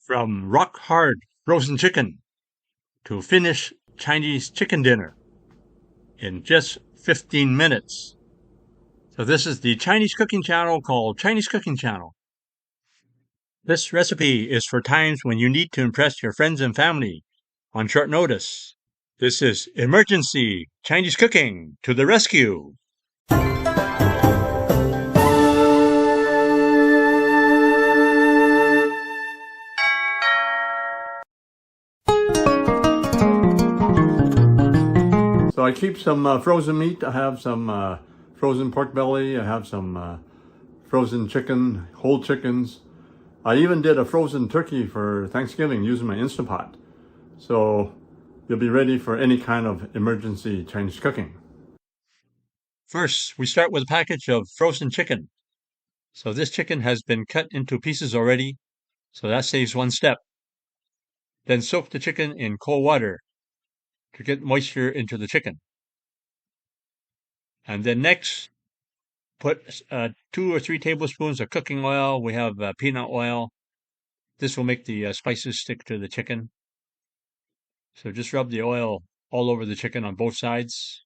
From rock hard frozen chicken to finish Chinese chicken dinner in just 15 minutes. So this is the Chinese cooking channel called Chinese Cooking Channel. This recipe is for times when you need to impress your friends and family on short notice. This is emergency Chinese cooking to the rescue. So I keep some frozen meat. I have some frozen pork belly. I have some frozen chicken, whole chickens. I even did a frozen turkey for Thanksgiving using my Instant Pot. So you'll be ready for any kind of emergency Chinese cooking. First, we start with a package of frozen chicken. So this chicken has been cut into pieces already, so that saves one step. Then soak the chicken in cold water to get moisture into the chicken. And then next, put 2 or 3 tablespoons of cooking oil. We have peanut oil. This will make the spices stick to the chicken. So just rub the oil all over the chicken on both sides.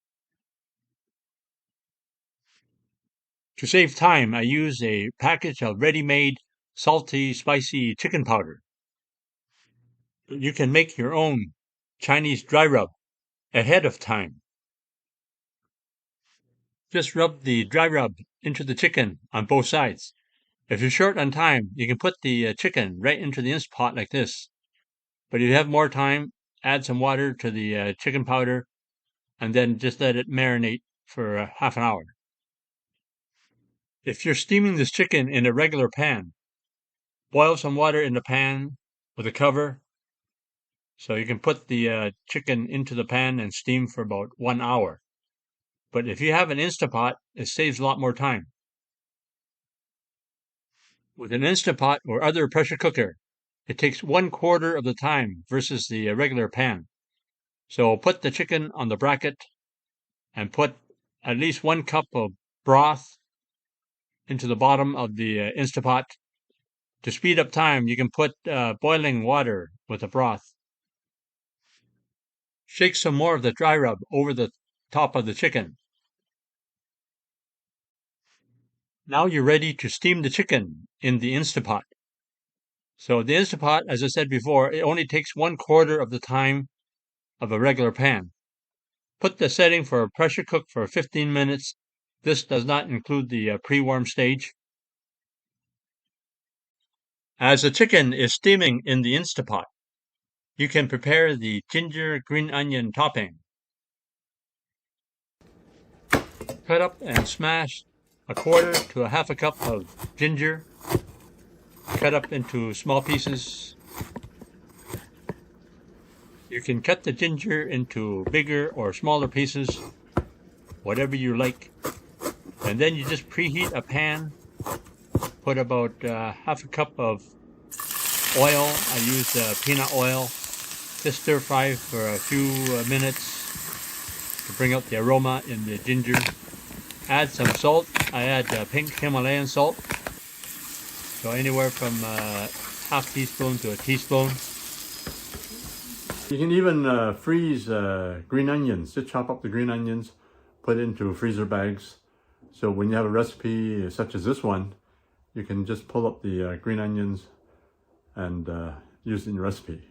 To save time, I use a package of ready-made salty, spicy chicken powder. You can make your own Chinese dry rub ahead of time. Just rub the dry rub into the chicken on both sides. If you're short on time, you can put the chicken right into the Instant Pot like this. But if you have more time, add some water to the chicken powder and then just let it marinate for half an hour. If you're steaming this chicken in a regular pan, boil some water in the pan with a cover so you can put the chicken into the pan and steam for about 1 hour. But if you have an Instant Pot, it saves a lot more time. With an Instant Pot or other pressure cooker, it takes 1/4 of the time versus the regular pan. So put the chicken on the bracket and put at least 1 cup of broth into the bottom of the Instant Pot. To speed up time, you can put boiling water with the broth. Shake some more of the dry rub over the top of the chicken. Now you're ready to steam the chicken in the Instant Pot. So the Instant Pot, as I said before, it only takes 1/4 of the time of a regular pan. Put the setting for a pressure cook for 15 minutes. This does not include the pre-warm stage. As the chicken is steaming in the Instant Pot, you can prepare the ginger green onion topping. Cut up and smash 1/4 to 1/2 cup of ginger. Cut up into small pieces. You can cut the ginger into bigger or smaller pieces, whatever you like. And then you just preheat a pan. Put about 1/2 cup of oil. I use peanut oil. Just stir fry for a few minutes to bring out the aroma in the ginger. Add some salt. I add pink Himalayan salt. So anywhere from half teaspoon to a teaspoon. You can even freeze green onions. Just chop up the green onions, put it into freezer bags. So when you have a recipe such as this one, you can just pull up the green onions and use it in your recipe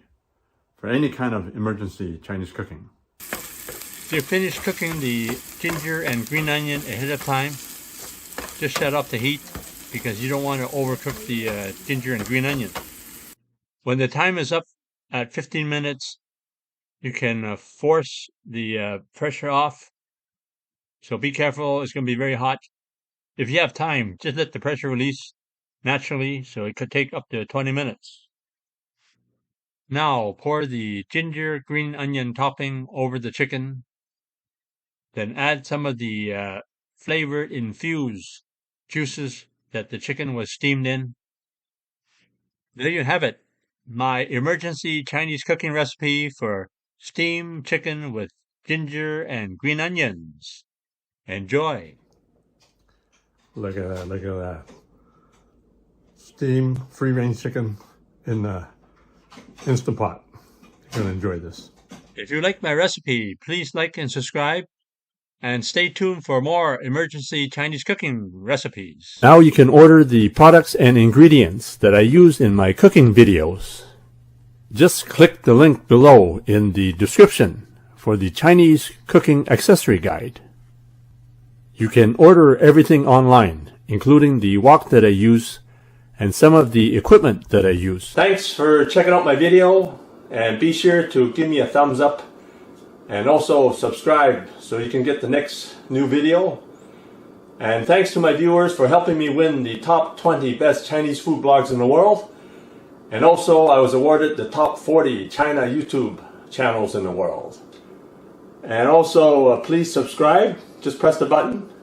for any kind of emergency Chinese cooking. If you finish cooking the ginger and green onion ahead of time, just shut off the heat because you don't want to overcook the ginger and green onion. When the time is up at 15 minutes, you can force the pressure off. So be careful, it's going to be very hot. If you have time, just let the pressure release naturally, so it could take up to 20 minutes. Now pour the ginger green onion topping over the chicken. Then add some of the flavored infused juices that the chicken was steamed in. There you have it, my emergency Chinese cooking recipe for steamed chicken with ginger and green onions. Enjoy. Look at that. Steamed free-range chicken in Instant Pot. You're going to enjoy this. If you like my recipe, please like and subscribe, and stay tuned for more emergency Chinese cooking recipes. Now you can order the products and ingredients that I use in my cooking videos. Just click the link below in the description for the Chinese cooking accessory guide. You can order everything online, including the wok that I use and some of the equipment that I use. Thanks for checking out my video, and be sure to give me a thumbs up and also subscribe so you can get the next new video. And thanks to my viewers for helping me win the top 20 best Chinese food blogs in the world. And also I was awarded the top 40 China YouTube channels in the world. And also please subscribe, just press the button